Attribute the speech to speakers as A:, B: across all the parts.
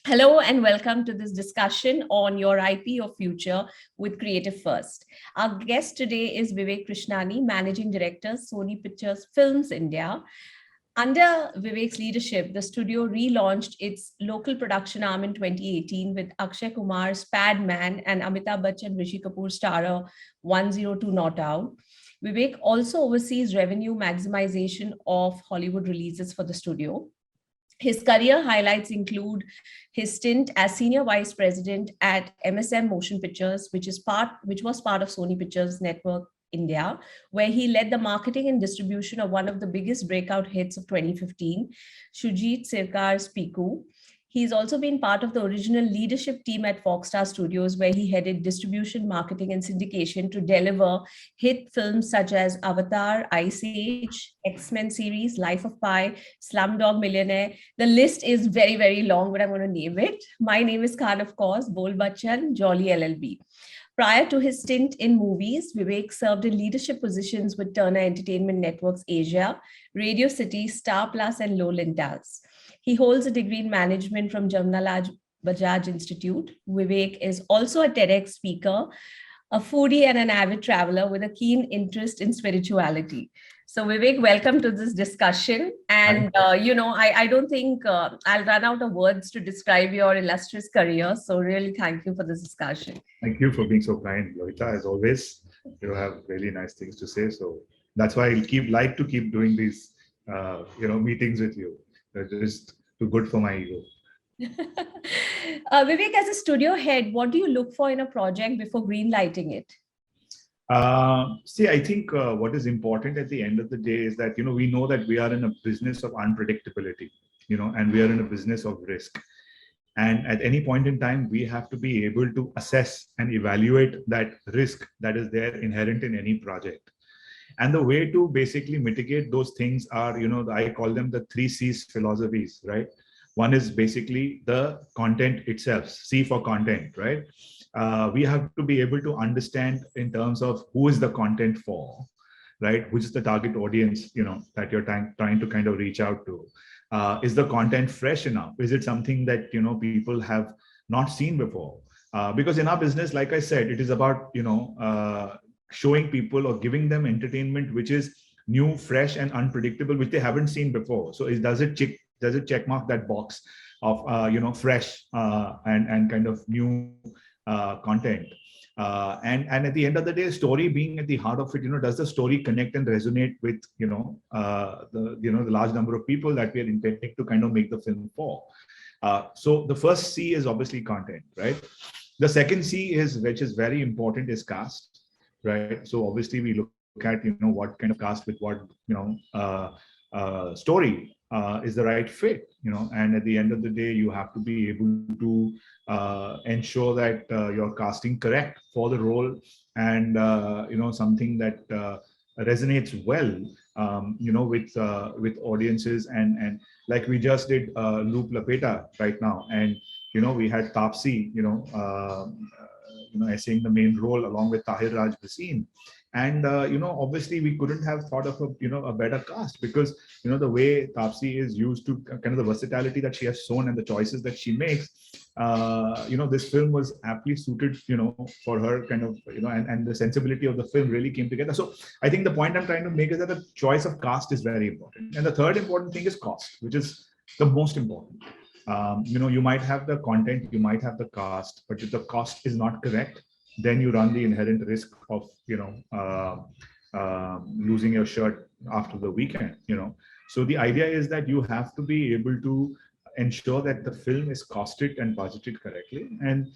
A: Hello and welcome to this discussion on your IP or future with Creative First. Our guest today is Vivek Krishnani, Managing Director, Sony Pictures Films India. Under Vivek's leadership, the studio relaunched its local production arm in 2018 with Akshay Kumar's SpiderMan and Amitabh Bachchan Rishi Kapoor starrer 102 Not Out. Vivek also oversees revenue maximization of Hollywood releases for the studio. His career highlights include his stint as senior vice president at MSM Motion Pictures, which was part of Sony Pictures Network India, where he led the marketing and distribution of one of the biggest breakout hits of 2015, Shujit Sirkar's Piku. He's also been part of the original leadership team at Foxstar Studios, where he headed distribution, marketing, and syndication to deliver hit films such as Avatar, Ice Age, X-Men series, Life of Pi, Slumdog Millionaire. The list is very, very long, but I'm going to name it. My name is Khan, of course, Bol Bachchan, Jolly LLB. Prior to his stint in movies, Vivek served in leadership positions with Turner Entertainment Networks Asia, Radio City, Star Plus, and Lowland Tals. He holds a degree in management from Jamnalal Bajaj Institute. Vivek is also a TEDx speaker, a foodie, and an avid traveler with a keen interest in spirituality. So Vivek, welcome to this discussion. And, I don't think I'll run out of words to describe your illustrious career. So really thank you for this discussion.
B: Thank you for being so kind, Loita. As always, you have really nice things to say. So that's why I'll like to keep doing these, meetings with you. They're just too good for my ego.
A: Vivek, as a studio head, what do you look for in a project before greenlighting it?
B: I think what is important at the end of the day is that, we know that we are in a business of unpredictability, and we are in a business of risk. And at any point in time, we have to be able to assess and evaluate that risk that is there inherent in any project. And the way to basically mitigate those things are, I call them the 3 C's philosophies, right? One is basically the content itself, C for content, right? We have to be able to understand in terms of who is the content for, right? Which is the target audience, that you're trying to kind of reach out to. Is the content fresh enough? Is it something that, people have not seen before? Because in our business, like I said, it is about, showing people or giving them entertainment which is new, fresh, and unpredictable, which they haven't seen before. So does it check mark that box of fresh and kind of new content? And at the end of the day, story being at the heart of it, does the story connect and resonate with the large number of people that we are intending to kind of make the film for? So the first C is obviously content, right? The second C which is very important, is cast. Right. So obviously we look at, what kind of cast with what, story is the right fit, and at the end of the day, you have to be able to ensure that you're casting correct for the role and, something that resonates well, with audiences. And like we just did Loop Lapeta right now. And, we had Taapsee, essaying the main role along with Tahir Raj Bhasin. And, obviously we couldn't have thought of a better cast, because, the way Taapsee is used to kind of the versatility that she has shown and the choices that she makes, this film was aptly suited, for her kind of, and the sensibility of the film really came together. So I think the point I'm trying to make is that the choice of cast is very important. And the third important thing is cost, which is the most important. You might have the content, you might have the cast, but if the cost is not correct, then you run the inherent risk of, losing your shirt after the weekend, So the idea is that you have to be able to ensure that the film is costed and budgeted correctly. And,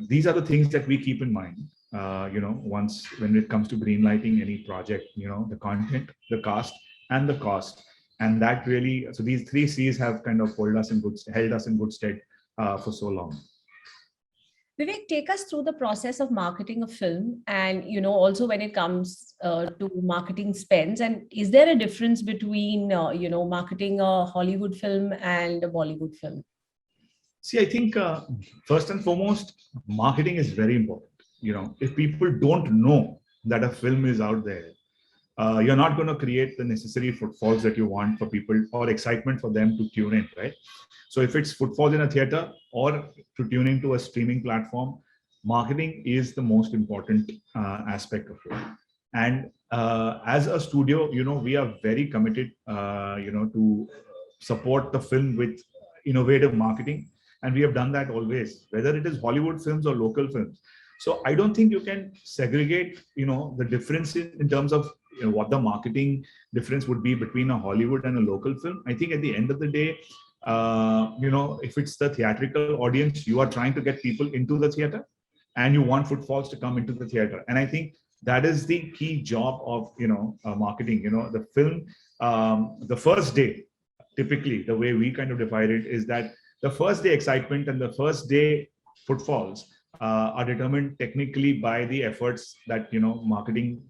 B: these are the things that we keep in mind, when it comes to greenlighting any project, the content, the cast, and the cost. And that really, so these 3 C's have kind of held us in good stead for so long.
A: Vivek, take us through the process of marketing a film, and also when it comes to marketing spends. And is there a difference between marketing a Hollywood film and a Bollywood film?
B: See, I think first and foremost, marketing is very important. If people don't know that a film is out there, you're not going to create the necessary footfalls that you want for people or excitement for them to tune in, right? So if it's footfalls in a theater or to tune into a streaming platform, marketing is the most important aspect of it. And as a studio, we are very committed, to support the film with innovative marketing. And we have done that always, whether it is Hollywood films or local films. So I don't think you can segregate, the difference in terms of what the marketing difference would be between a Hollywood and a local film. I think at the end of the day, if it's the theatrical audience, you are trying to get people into the theater and you want footfalls to come into the theater. And I think that is the key job of, marketing. The film, the first day, typically the way we kind of divide it is that the first day excitement and the first day footfalls are determined technically by the efforts that marketing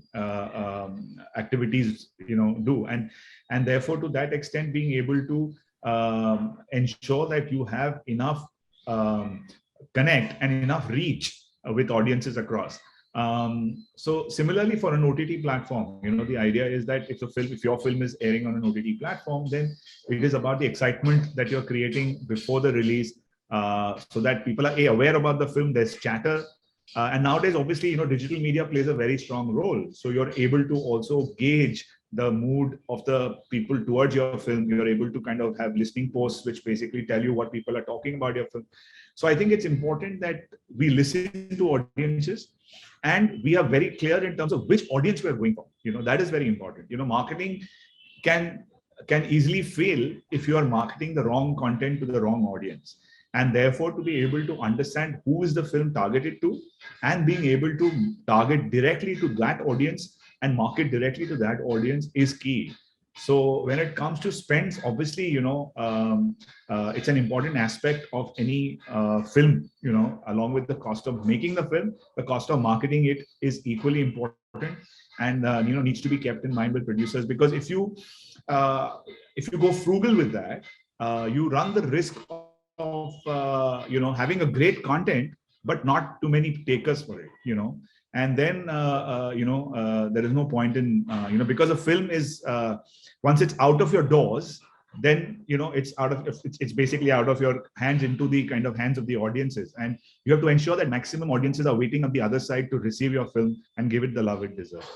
B: activities do, and therefore to that extent being able to ensure that you have enough connect and enough reach with audiences across. So similarly for an OTT platform, the idea is that if your film is airing on an OTT platform, then it is about the excitement that you're creating before the release, so that people are aware about the film. There's chatter, and nowadays obviously digital media plays a very strong role, so you're able to also gauge the mood of the people towards your film. You're able to kind of have listening posts which basically tell you what people are talking about your film. So I think it's important that we listen to audiences and we are very clear in terms of which audience we are going for. That is very important. Marketing can easily fail if you are marketing the wrong content to the wrong audience. And therefore, to be able to understand who is the film targeted to and being able to target directly to that audience and market directly to that audience is key. So when it comes to spends, obviously, it's an important aspect of any film, along with the cost of making the film, the cost of marketing it is equally important, and, needs to be kept in mind with producers, because if you go frugal with that, you run the risk of, having a great content, but not too many takers for it, and then, there is no point in, because a film is, once it's out of your doors, then, it's basically out of your hands into the kind of hands of the audiences. And you have to ensure that maximum audiences are waiting on the other side to receive your film and give it the love it deserves.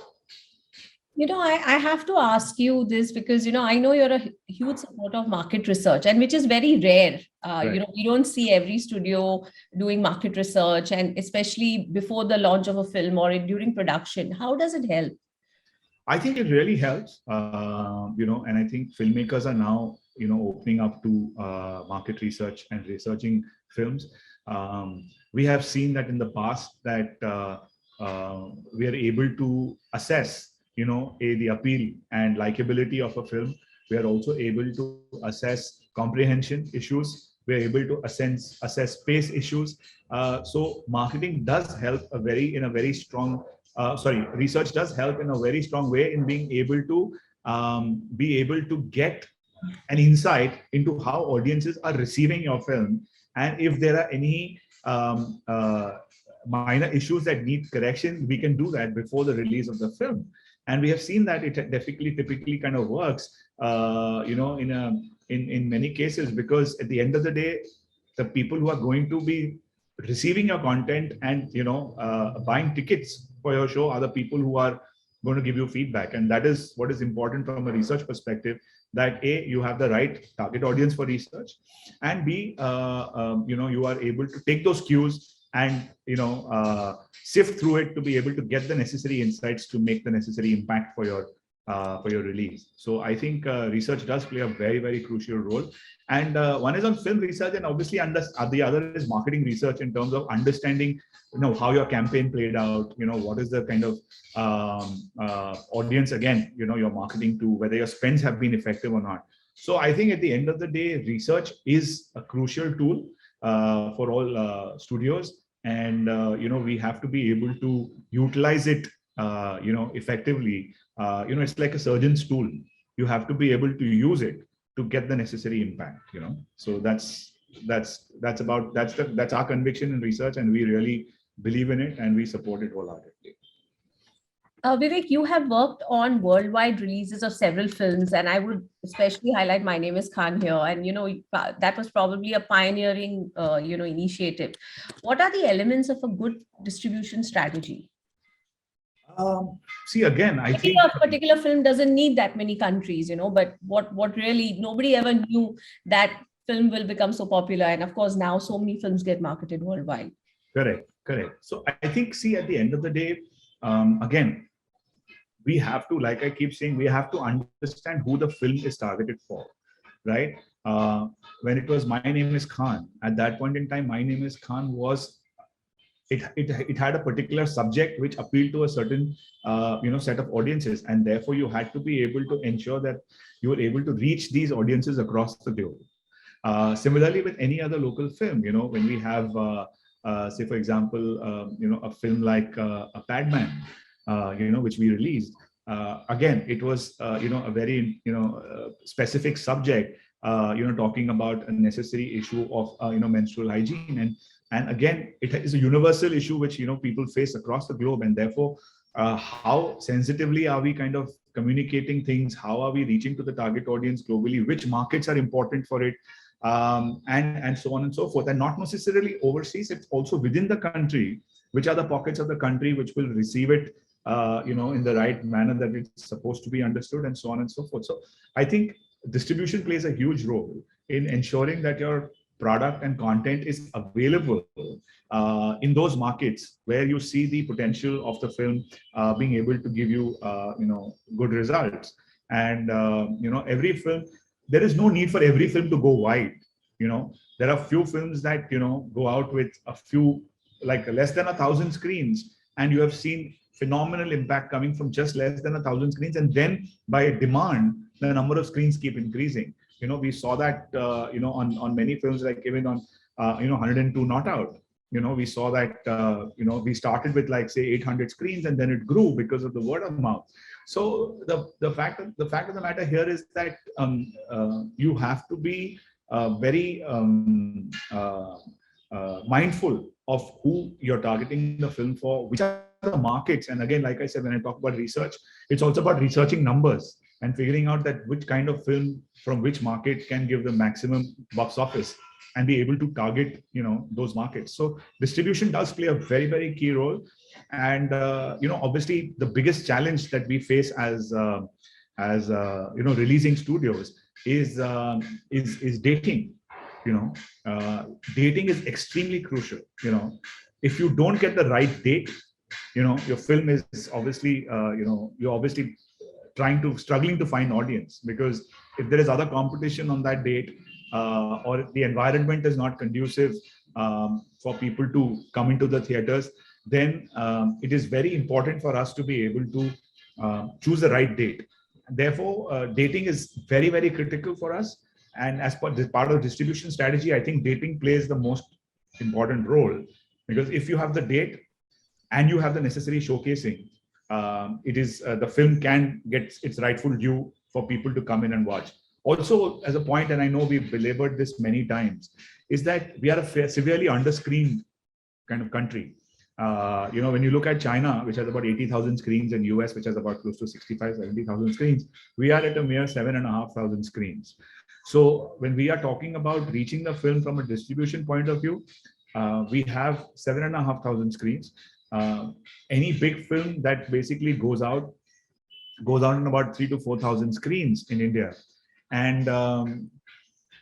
A: I have to ask you this because, I know you're a huge supporter of market research, and which is very rare.
B: Right.
A: We don't see every studio doing market research, and especially before the launch of a film or during production. How does it help?
B: I think it really helps, and I think filmmakers are now, opening up to market research and researching films. We have seen that in the past that we are able to assess, the appeal and likability of a film. We are also able to assess comprehension issues. We are able to assess space issues. So marketing does help research does help in a very strong way in being able to get an insight into how audiences are receiving your film, and if there are any minor issues that need correction, we can do that before the release of the film. And we have seen that it typically kind of works, in many cases, because at the end of the day, the people who are going to be receiving your content and buying tickets for your show are the people who are going to give you feedback. And that is what is important from a research perspective, that A, you have the right target audience for research, and B, you are able to take those cues and sift through it to be able to get the necessary insights to make the necessary impact for your release. So I think research does play a very, very crucial role. And one is on film research, and obviously the other is marketing research in terms of understanding, how your campaign played out, what is the kind of audience, again, you're marketing to, whether your spends have been effective or not. So I think at the end of the day, research is a crucial tool for all studios. And, we have to be able to utilize it, effectively. It's like a surgeon's tool. You have to be able to use it to get the necessary impact, So that's our conviction in research, and we really believe in it and we support it wholeheartedly.
A: Vivek, you have worked on worldwide releases of several films, and I would especially highlight My Name is Khan here. And that was probably a pioneering, initiative. What are the elements of a good distribution strategy?
B: See, again, I
A: Maybe
B: think
A: a particular film doesn't need that many countries, but what really nobody ever knew that film will become so popular, and of course now so many films get marketed worldwide.
B: correct. So I think, see, at the end of the day, again, we have to, like I keep saying, we have to understand who the film is targeted for, right? When it was My Name is Khan, at that point in time, My Name is Khan was it had a particular subject which appealed to a certain set of audiences, and therefore you had to be able to ensure that you were able to reach these audiences across the globe. Similarly, with any other local film, when we have, say, for example, a film like a Padman, which we released. Again, it was, a very, specific subject, talking about a necessary issue of, menstrual hygiene. And again, it is a universal issue which, people face across the globe. And therefore, how sensitively are we kind of communicating things? How are we reaching to the target audience globally? Which markets are important for it? And so on and so forth. And not necessarily overseas, it's also within the country, which are the pockets of the country which will receive it, in the right manner that it's supposed to be understood, and so on and so forth. So I think distribution plays a huge role in ensuring that your product and content is available in those markets where you see the potential of the film being able to give you, good results. And, every film, there is no need for every film to go wide. There are few films that, go out with a few, like less than 1,000 screens, and you have seen phenomenal impact coming from just less than 1,000 screens. And then by demand, the number of screens keep increasing. We saw that, on many films, like even on, 102 Not Out. We saw that, we started with, like, say, 800 screens, and then it grew because of the word of mouth. So the fact of the matter here is that you have to be very mindful of who you're targeting the film for, which are the markets. And again, like I said, when I talk about research, it's also about researching numbers and figuring out that which kind of film from which market can give the maximum box office, and be able to target, those markets. So distribution does play a very, very key role. And obviously the biggest challenge that we face as releasing studios is dating. Dating is extremely crucial. If you don't get the right date, your film is obviously, you're obviously struggling to find audience, because if there is other competition on that date, or the environment is not conducive for people to come into the theaters, then it is very important for us to be able to choose the right date. Therefore, dating is very, very critical for us. And as part of distribution strategy, I think dating plays the most important role, because if you have the date and you have the necessary showcasing, it is the film can get its rightful due for people to come in and watch. Also, as a point, and I know we've belabored this many times, is that we are a severely underscreened kind of country. When you look at China, which has about 80,000 screens, and US, which has about close to 65, 70,000 screens, we are at a mere 7,500 screens. So when we are talking about reaching the film from a distribution point of view, we have 7,500 screens. Any big film that basically goes out in about 3,000 to 4,000 screens in India. And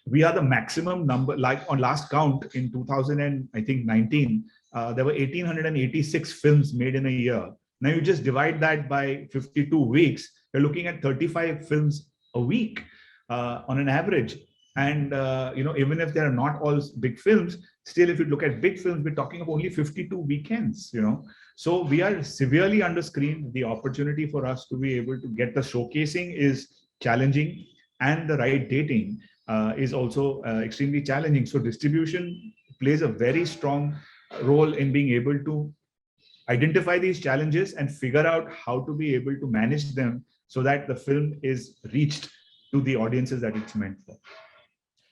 B: we are the maximum number. Like on last count in 2019, there were 1,886 films made in a year. Now you just divide that by 52 weeks, you're looking at 35 films a week on an average. And even if they are not all big films, still, if you look at big films, we're talking of only 52 weekends. So we are severely underscreened. The opportunity for us to be able to get the showcasing is challenging, and the right dating is also extremely challenging. So distribution plays a very strong role in being able to identify these challenges and figure out how to be able to manage them so that the film is reached to the audiences that it's meant for.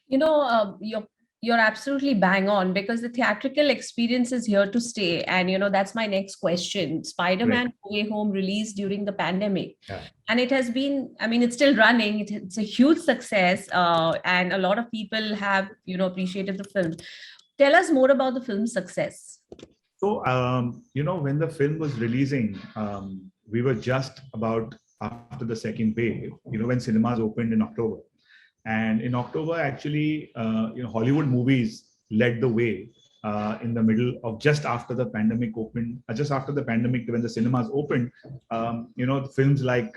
A: Your You're absolutely bang on, because the theatrical experience is here to stay. And, that's my next question.
B: Right.
A: Spider-Man No Way Home released during the pandemic.
B: Yeah.
A: And it has been, I mean, it's still running. It's a huge success. And a lot of people have, appreciated the film. Tell us more about the film's success.
B: So, when the film was releasing, we were just about after the second wave, when cinemas opened in October. And in October, actually, Hollywood movies led the way in the middle of just after the pandemic opened, just after the pandemic, when the cinemas opened, films like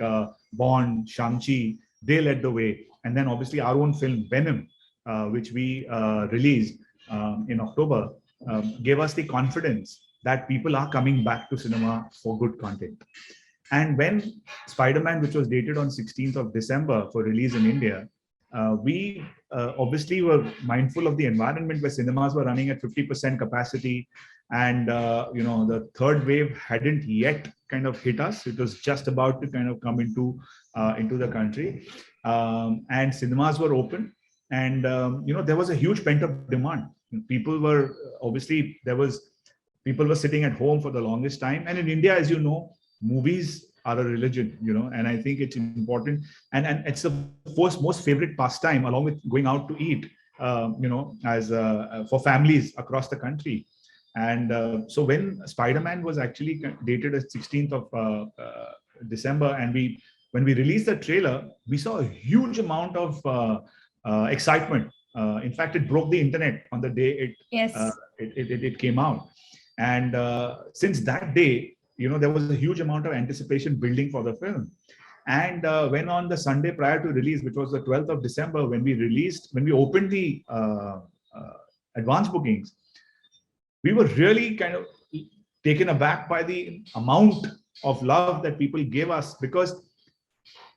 B: Bond, Shang-Chi, they led the way. And then obviously our own film, Venom, which we released in October, gave us the confidence that people are coming back to cinema for good content. And when Spider-Man, which was dated on 16th of December for release in India, we obviously were mindful of the environment where cinemas were running at 50% capacity. And, the third wave hadn't yet kind of hit us. It was just about to kind of come into the country. And cinemas were open. And, there was a huge pent-up demand. People were, obviously, people were sitting at home for the longest time. And in India, as you know, movies are a religion, and I think it's important. And it's the most favorite pastime, along with going out to eat, as for families across the country. And so when Spider-Man was actually dated as 16th of December, and when we released the trailer, we saw a huge amount of excitement. In fact, it broke the internet on the day it came out. And since that day, there was a huge amount of anticipation building for the film. And when on the Sunday prior to release, which was the 12th of December, when we opened the advance bookings, we were really kind of taken aback by the amount of love that people gave us, because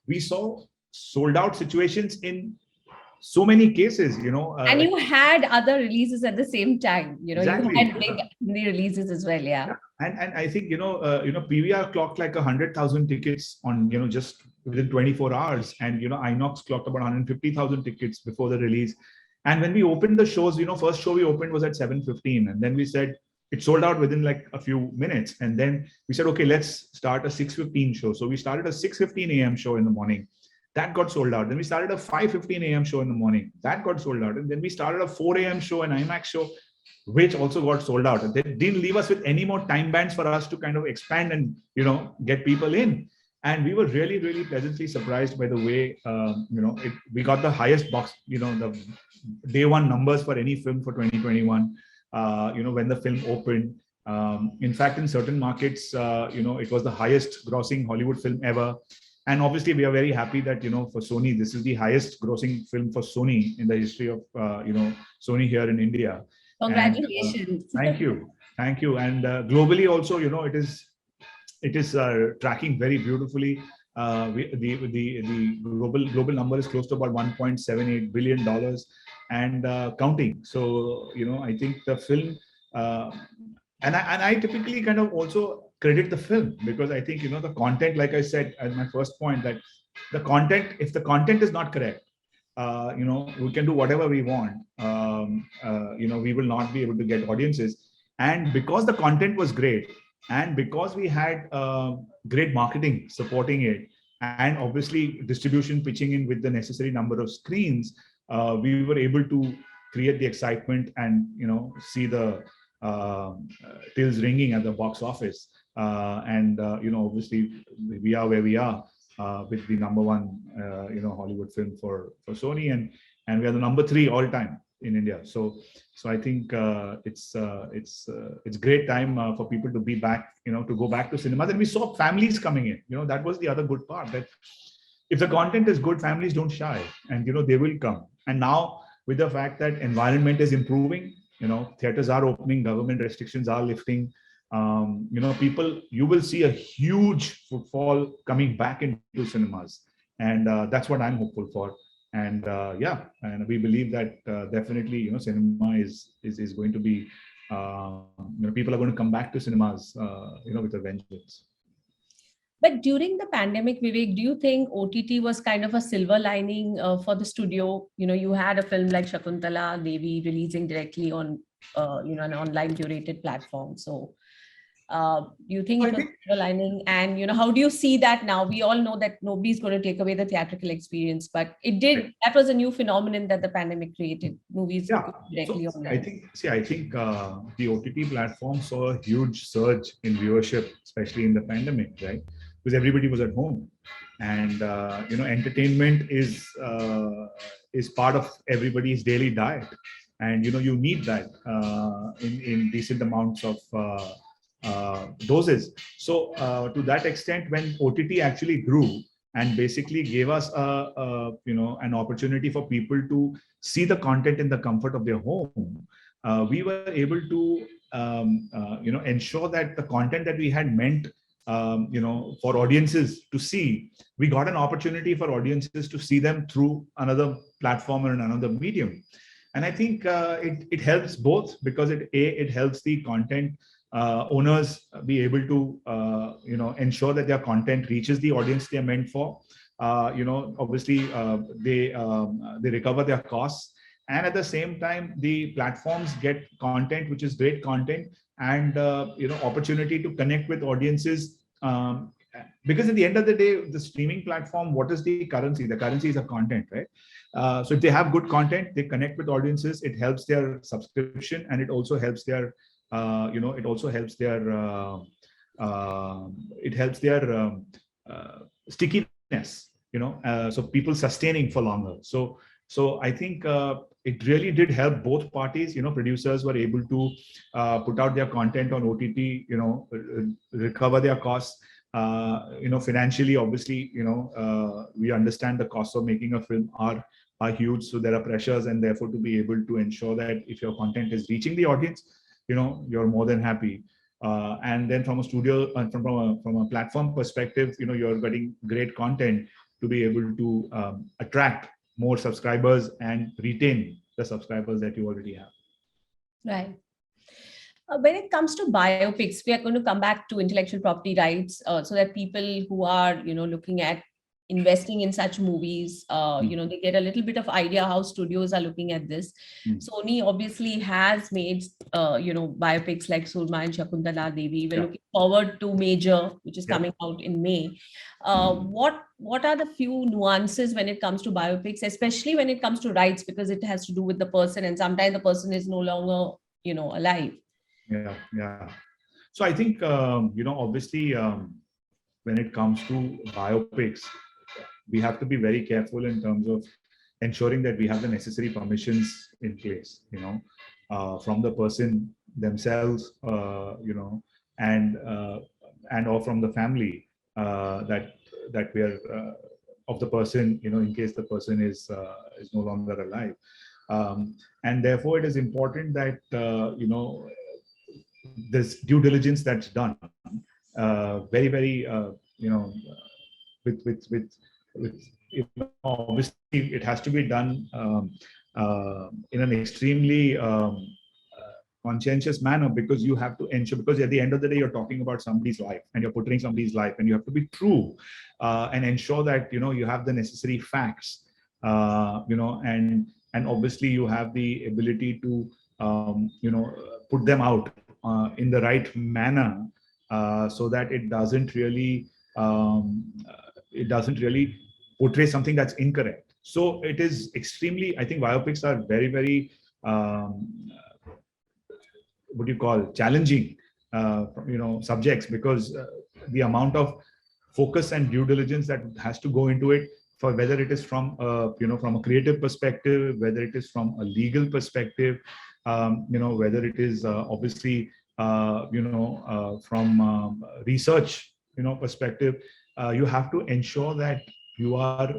B: we saw sold out situations in so many cases,
A: And you had other releases at the same time.
B: Exactly.
A: You had big releases as well. Yeah.
B: And I think, PVR clocked like 100,000 tickets on, just within 24 hours. And, INOX clocked about 150,000 tickets before the release. And when we opened the shows, first show we opened was at 7:15. And then we said, it sold out within like a few minutes. And then we said, okay, let's start a 6:15 show. So we started a 6:15 a.m. show in the morning. That got sold out. Then we started a 5:15 a.m. show in the morning. That got sold out. And then we started a 4 a.m. show, an IMAX show, which also got sold out. And they didn't leave us with any more time bands for us to kind of expand and, get people in. And we were really, really pleasantly surprised by the way, we got the highest box, the day one numbers for any film for 2021, when the film opened. In fact, in certain markets, it was the highest grossing Hollywood film ever. And obviously, we are very happy that, for Sony, this is the highest grossing film for Sony in the history of, Sony here in India.
A: Congratulations.
B: And, thank you. And globally also, it is tracking very beautifully. The global number is close to about $1.78 billion and counting. So, I think the film, and I typically kind of also credit the film, because I think, the content, like I said, as my first point, that the content, if the content is not correct, we can do whatever we want. We will not be able to get audiences. And because the content was great, and because we had great marketing supporting it, and obviously distribution pitching in with the necessary number of screens, we were able to create the excitement and, see the tills ringing at the box office. Obviously we are where we are with the number one, Hollywood film for Sony, and we are the number 3 all time in India. So I think it's great time for people to be back, to go back to cinemas. And we saw families coming in. That was the other good part, that if the content is good, families don't shy, and they will come. And now with the fact that environment is improving, theaters are opening, government restrictions are lifting. People, you will see a huge footfall coming back into cinemas, and that's what I'm hopeful for. And and we believe that definitely, cinema is going to be, people are going to come back to cinemas, with a vengeance.
A: But during the pandemic, Vivek, do you think OTT was kind of a silver lining for the studio? You had a film like Shakuntala Devi releasing directly on, an online curated platform. So, do you think
B: I
A: it was
B: think,
A: a silver lining? And, how do you see that now? We all know that nobody's going to take away the theatrical experience, but it did. That was a new phenomenon that the pandemic created. Movies
B: yeah.
A: directly
B: So
A: online.
B: I think the OTT platform saw a huge surge in viewership, especially in the pandemic, right? Because everybody was at home, and entertainment is part of everybody's daily diet, and you need that in decent amounts of doses. So to that extent, when OTT actually grew and basically gave us an opportunity for people to see the content in the comfort of their home, we were able to ensure that the content that we had meant for audiences to see, we got an opportunity for audiences to see them through another platform or another medium. And I think it helps both, because it helps the content owners be able to ensure that their content reaches the audience they're meant for. Obviously they recover their costs, and at the same time the platforms get content which is great content, and opportunity to connect with audiences, because at the end of the day, the streaming platform, what is the currency? The currency is a content, right? So if they have good content, they connect with audiences, it helps their subscription, and it also helps their it also helps their stickiness, so people sustaining for longer. So I think it really did help both parties. Producers were able to put out their content on OTT, recover their costs. Financially, obviously, we understand the costs of making a film are huge, so there are pressures, and therefore to be able to ensure that if your content is reaching the audience, you're more than happy. And then from a studio, from a platform perspective, you're getting great content to be able to attract more subscribers and retain the subscribers that you already have.
A: Right. When it comes to biopics, we are going to come back to intellectual property rights, so that people who are, looking at investing in such movies, they get a little bit of idea how studios are looking at this. Sony obviously has made, biopics like Surma and Shakuntala Devi. We're looking forward to Major, which is coming out in May. What are the few nuances when it comes to biopics, especially when it comes to rights, because it has to do with the person, and sometimes the person is no longer, alive.
B: Yeah. So I think, obviously, when it comes to biopics, we have to be very careful in terms of ensuring that we have the necessary permissions in place, from the person themselves, and or from the family, that we are of the person, in case the person is no longer alive. And therefore, it is important that there's due diligence that's done, very, very, with obviously it has to be done in an extremely conscientious manner, because you have to ensure, because at the end of the day, you're talking about somebody's life and you're portraying somebody's life, and you have to be true and ensure that you have the necessary facts, and obviously you have the ability to put them out in the right manner, so that it doesn't really portray something that's incorrect. So it is extremely, I think biopics are very, very what do you call, challenging subjects, because the amount of focus and due diligence that has to go into it, for whether it is from from a creative perspective, whether it is from a legal perspective, whether it is obviously from research perspective, you have to ensure that you are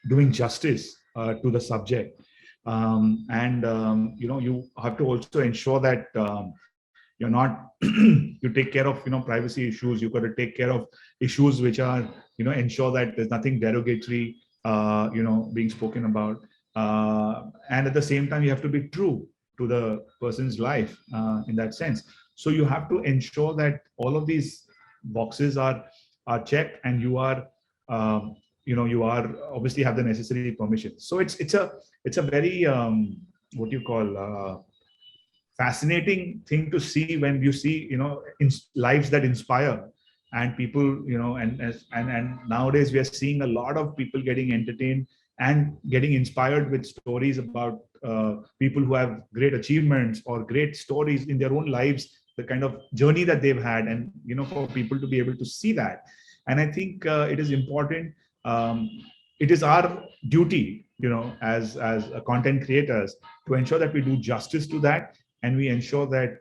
B: doing justice to the subject, and you have to also ensure that you're not you take care of privacy issues. You've got to take care of issues which are ensure that there's nothing derogatory being spoken about, and at the same time you have to be true to the person's life in that sense. So you have to ensure that all of these boxes are are checked, and you are you are obviously have the necessary permissions. So it's a very what you call fascinating thing to see when you see lives that inspire, and people and nowadays we are seeing a lot of people getting entertained and getting inspired with stories about people who have great achievements or great stories in their own lives, the kind of journey that they've had, and for people to be able to see that. And I think it is important. um, it is our duty, as content creators, to ensure that we do justice to that, and we ensure that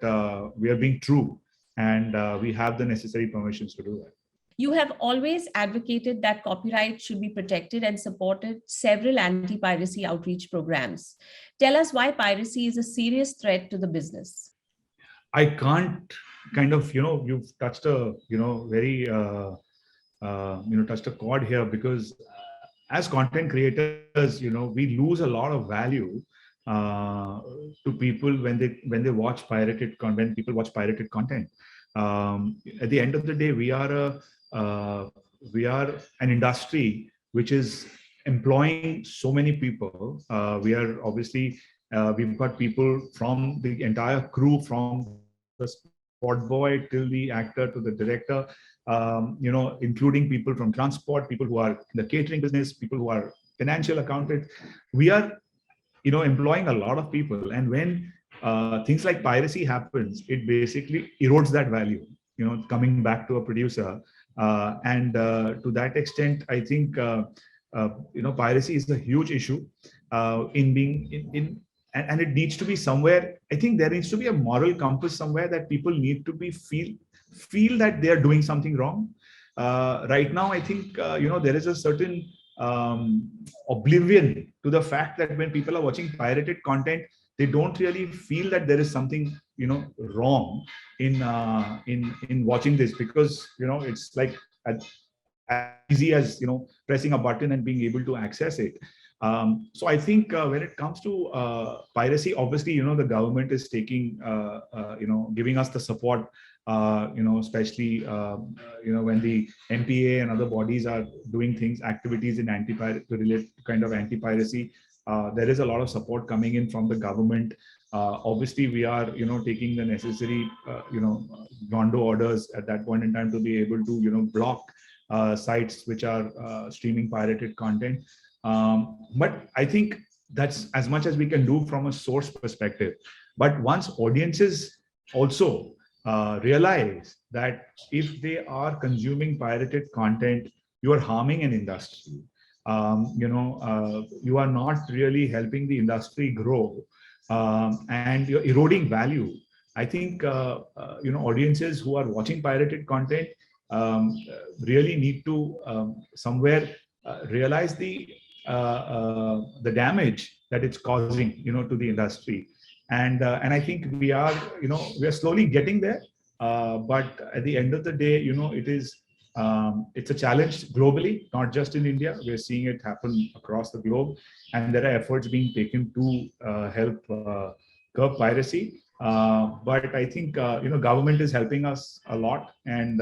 B: we are being true, and we have the necessary permissions to do that.
A: You have always advocated that copyright should be protected and supported several anti-piracy outreach programs. Tell us why piracy is a serious threat to the business.
B: I can't kind of, you've touched a, very, touched a chord here, because as content creators, we lose a lot of value to people when they watch pirated content, when people watch pirated content. At the end of the day, we are an industry which is employing so many people. We are obviously we've got people from the entire crew, from the spot boy till the actor to the director, including people from transport, people who are in the catering business, people who are financial accountants. We are, employing a lot of people. And when things like piracy happens, it basically erodes that value, coming back to a producer. And to that extent, I think, piracy is a huge issue in being in and it needs to be somewhere. I think there needs to be a moral compass somewhere that people need to be feel that they are doing something wrong. Right now, I think there is a certain oblivion to the fact that when people are watching pirated content, they don't really feel that there is something wrong in watching this, because it's like as easy as pressing a button and being able to access it. So I think when it comes to piracy, obviously, the government is taking, giving us the support, especially, when the MPA and other bodies are doing things, activities in related kind of anti-piracy. There is a lot of support coming in from the government. Obviously, we are, taking the necessary, Gondo orders at that point in time to be able to, block sites which are streaming pirated content. But I think that's as much as we can do from a source perspective. But once audiences also realize that if they are consuming pirated content, you are harming an industry. You are not really helping the industry grow, and you're eroding value. I think audiences who are watching pirated content really need to somewhere realize the damage that it's causing, to the industry. And I think we are slowly getting there. But at the end of the day, it's a challenge globally, not just in India. We're seeing it happen across the globe, and there are efforts being taken to help curb piracy. But I think government is helping us a lot, and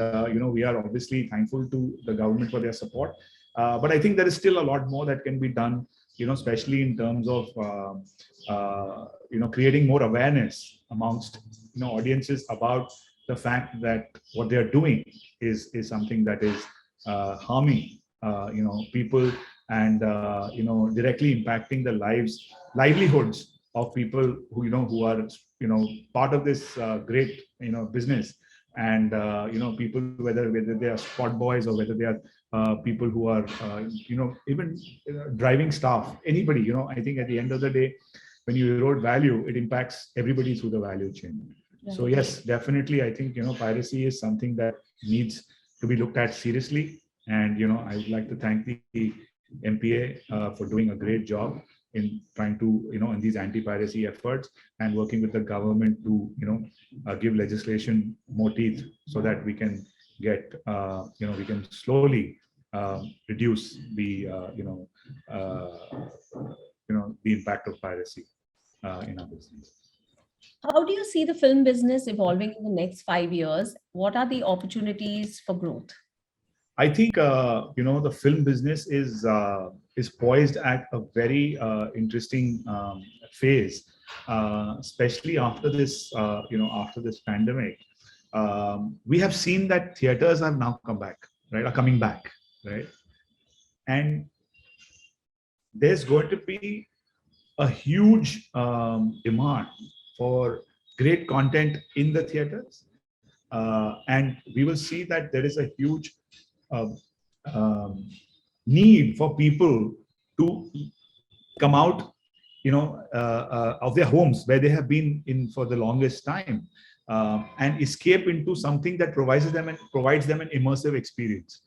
B: we are obviously thankful to the government for their support. But I think there is still a lot more that can be done, especially in terms of creating more awareness amongst audiences about the fact that what they are doing is something that is harming people, and directly impacting the livelihoods of people who are part of this great business. And people, whether they are spot boys or whether they are people who are even driving staff, anybody. I think at the end of the day, when you erode value, it impacts everybody through the value chain. So yes, definitely, I think piracy is something that needs to be looked at seriously. And I would like to thank the MPA for doing a great job in trying to in these anti-piracy efforts, and working with the government to give legislation more teeth, so that we can get we can slowly reduce the the impact of piracy in our business.
A: How do you see the film business evolving in the next 5 years? What are the opportunities for growth?
B: I think the film business is poised at a very interesting phase, especially after this after this pandemic. We have seen that theaters are now come back, right? Are coming back, right? And there's going to be a huge demand for great content in the theaters, and we will see that there is a huge uh, um, need for people to come out, of their homes where they have been in for the longest time, and escape into something that provides them an immersive experience.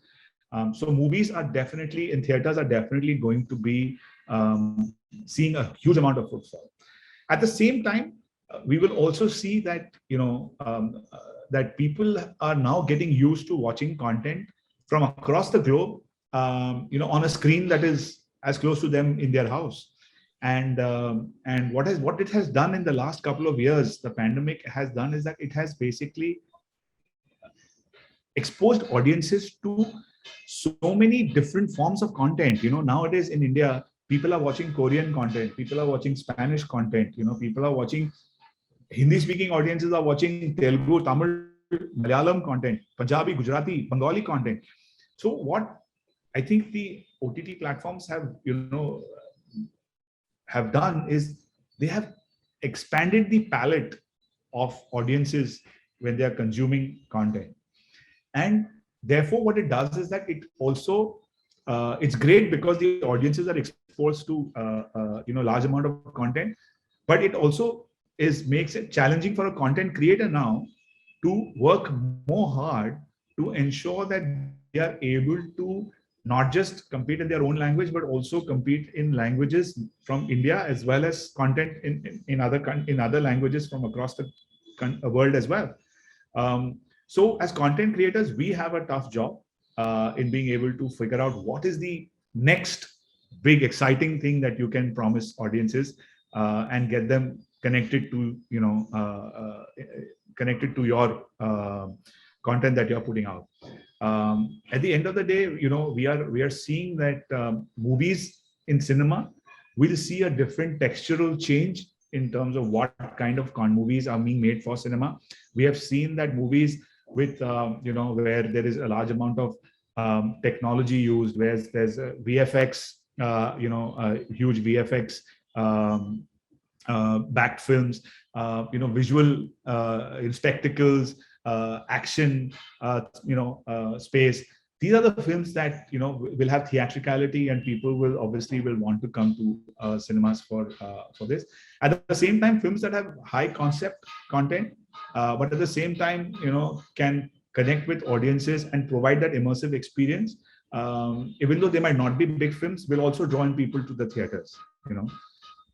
B: So movies are definitely in theaters are definitely going to be seeing a huge amount of footfall. At the same time, we will also see that that people are now getting used to watching content from across the globe, on a screen that is as close to them in their house. And what it has done in the last couple of years, the pandemic has done, is that it has basically exposed audiences to so many different forms of content. Nowadays in India, people are watching Korean content, people are watching Spanish content, people are watching Hindi speaking audiences are watching Telugu, Tamil, Malayalam content, Punjabi, Gujarati, Bengali content. So what I think the OTT platforms have done is they have expanded the palette of audiences when they are consuming content. And therefore what it does is that it also it's great because the audiences are exposed to large amount of content, but it also makes it challenging for a content creator now to work more hard to ensure that they are able to not just compete in their own language, but also compete in languages from India, as well as content in other languages from across the world as well. So as content creators, we have a tough job in being able to figure out what is the next big exciting thing that you can promise audiences, and get them connected to your content that you're putting out. At the end of the day, we are seeing that movies in cinema will see a different textural change in terms of what kind of movies are being made for cinema. We have seen that movies with where there is a large amount of technology used, where there's a VFX, huge VFX backed films, visual spectacles, action, space. These are the films that will have theatricality, and people will want to come to cinemas for this. At the same time, films that have high concept content, but at the same time can connect with audiences and provide that immersive experience, even though they might not be big films, will also draw in people to the theaters.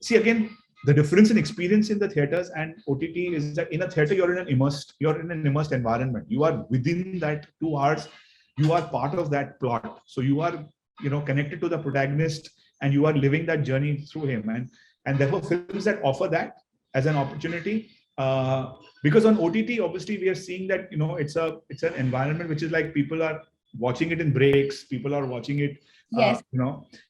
B: See, again, the difference in experience in the theaters and OTT is that in a theater you're in an immersed environment. You are within that 2 hours. You are part of that plot. So you are connected to the protagonist, and you are living that journey through him. And therefore films that offer that as an opportunity, because on OTT obviously we are seeing that it's an environment which is like people are watching it in breaks. People are watching it,
A: Yes.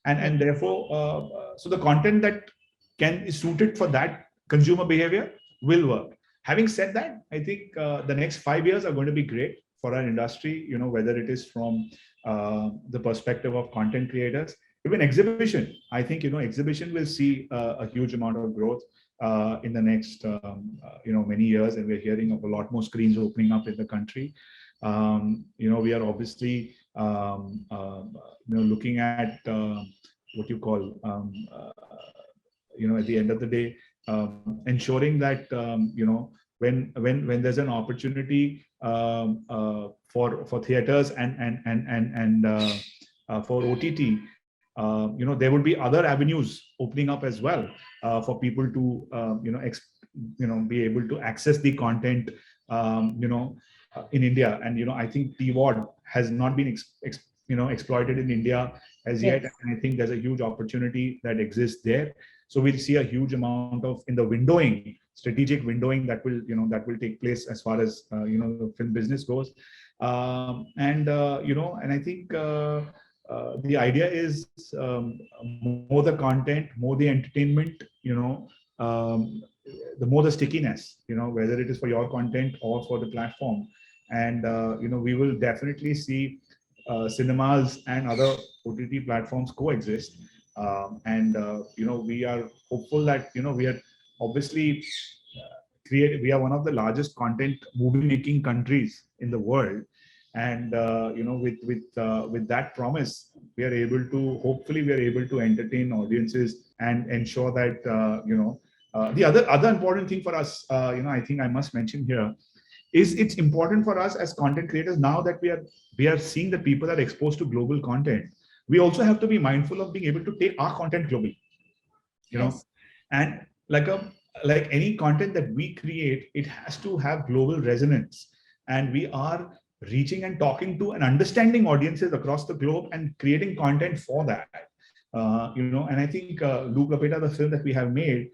B: And therefore so the content that is suited for that consumer behavior will work. Having said that, I think the next 5 years are going to be great for our industry, whether it is from the perspective of content creators, even exhibition. I think, exhibition will see a huge amount of growth in the next, many years. And we're hearing of a lot more screens opening up in the country. We are obviously, looking at what you call, at the end of the day, ensuring that when there's an opportunity for theaters and for OTT, there would be other avenues opening up as well for people to be able to access the content in India. And I think TVOD has not been exploited in India as yet, and I think there's a huge opportunity that exists there. So we'll see a huge amount of in the windowing, strategic windowing that will take place as far as the film business goes. And I think the idea is more the content, more the entertainment, um, the more the stickiness, whether it is for your content or for the platform. And we will definitely see cinemas and other OTT platforms coexist. We are hopeful that we are obviously we are one of the largest content movie making countries in the world. And with that promise, we are able to hopefully we are able to entertain audiences and ensure that the other important thing for us, I think I must mention here, is it's important for us as content creators now that we are seeing that people are exposed to global content. We also have to be mindful of being able to take our content globally,
A: Yes.
B: and like any content that we create, it has to have global resonance, and we are reaching and talking to and understanding audiences across the globe and creating content for that. And I think Luke Lapeta, the film that we have made,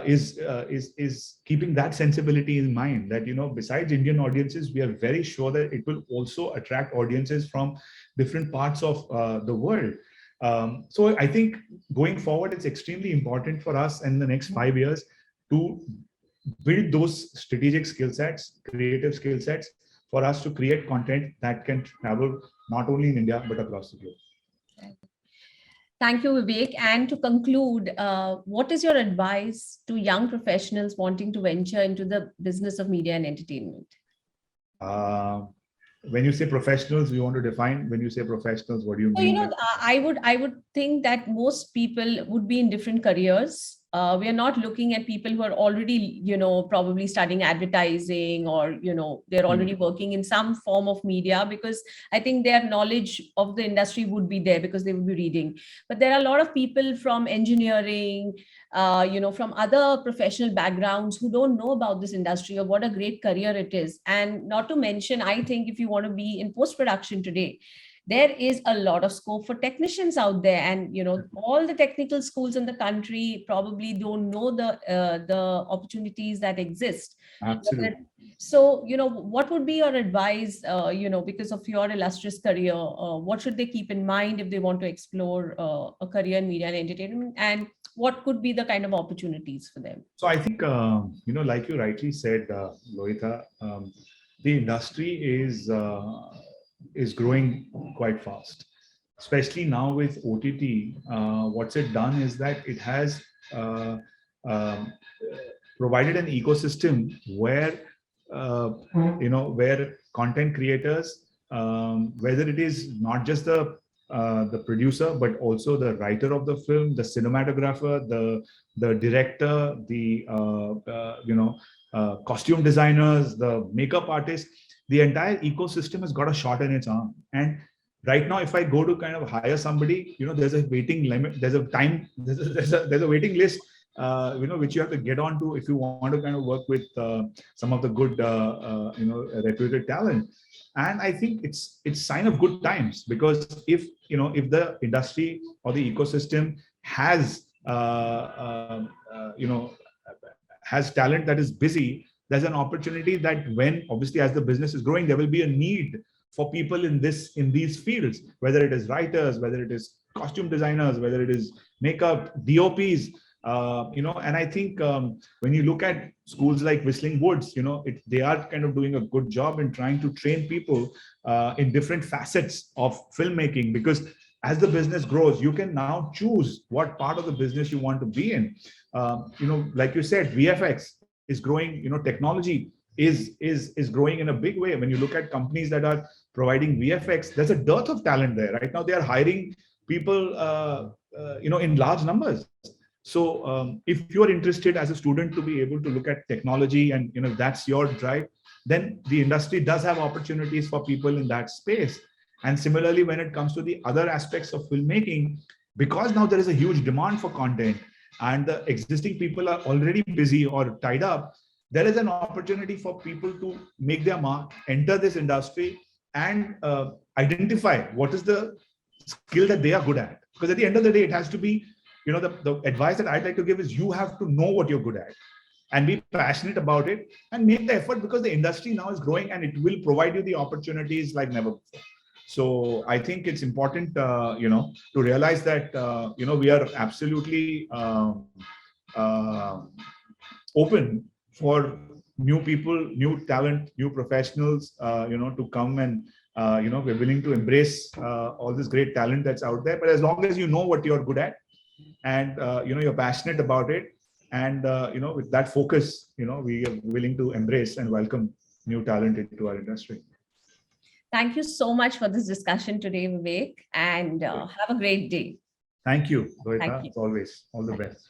B: is keeping that sensibility in mind, that besides Indian audiences, we are very sure that it will also attract audiences from different parts of the world. So I think going forward, it's extremely important for us in the next 5 years to build those strategic skill sets, creative skill sets, for us to create content that can travel not only in India but across the globe.
A: Thank you, Vivek. And to conclude, what is your advice to young professionals wanting to venture into the business of media and entertainment?
B: When you say professionals, you want to define, when you say professionals, what do you mean?
A: So, I would think that most people would be in different careers. We are not looking at people who are already, probably studying advertising, or, they're already working in some form of media, because I think their knowledge of the industry would be there because they would be reading. But there are a lot of people from engineering, from other professional backgrounds who don't know about this industry or what a great career it is. And not to mention, I think if you want to be in post-production today, there is a lot of scope for technicians out there, and all the technical schools in the country probably don't know the opportunities that exist.
B: Absolutely.
A: So what would be your advice, because of your illustrious career, what should they keep in mind if they want to explore a career in media and entertainment, and what could be the kind of opportunities for them?
B: So I think like you rightly said, Lohita, the industry is growing quite fast, especially now with OTT. What's it done is that it has um, provided an ecosystem where where content creators, whether it is not just the producer, but also the writer of the film, the cinematographer, the director, the costume designers, the makeup artists, the entire ecosystem has got a shot in its arm. And right now, if I go to kind of hire somebody, there's a waiting limit, there's a time, there's a waiting list, which you have to get onto if you want to kind of work with some of the good, reputed talent. And I think it's sign of good times, because if the industry or the ecosystem has has talent that is busy, there's an opportunity that when obviously as the business is growing, there will be a need for people in these fields, whether it is writers, whether it is costume designers, whether it is makeup, DOPs, and I think when you look at schools like Whistling Woods, they are kind of doing a good job in trying to train people in different facets of filmmaking, because as the business grows, you can now choose what part of the business you want to be in. Like you said, VFX is growing, technology is growing in a big way. When you look at companies that are providing VFX, there's a dearth of talent there. Right now, they are hiring people, in large numbers. So if you're interested as a student to be able to look at technology, and that's your drive, then the industry does have opportunities for people in that space. And similarly, when it comes to the other aspects of filmmaking, because now there is a huge demand for content and the existing people are already busy or tied up, there is an opportunity for people to make their mark, enter this industry, and identify what is the skill that they are good at. Because at the end of the day, it has to be, the advice that I'd like to give is, you have to know what you're good at. and be passionate about it and make the effort, because the industry now is growing and it will provide you the opportunities like never before. So I think it's important, to realize that, we are absolutely open for new people, new talent, new professionals, to come and, we're willing to embrace all this great talent that's out there. But as long as you know what you're good at, and, you're passionate about it, and, with that focus, we are willing to embrace and welcome new talent into our industry.
A: Thank you so much for this discussion today, Vivek, and have a great day.
B: Thank you, Rohita.
A: Thank you.
B: As always, all the best.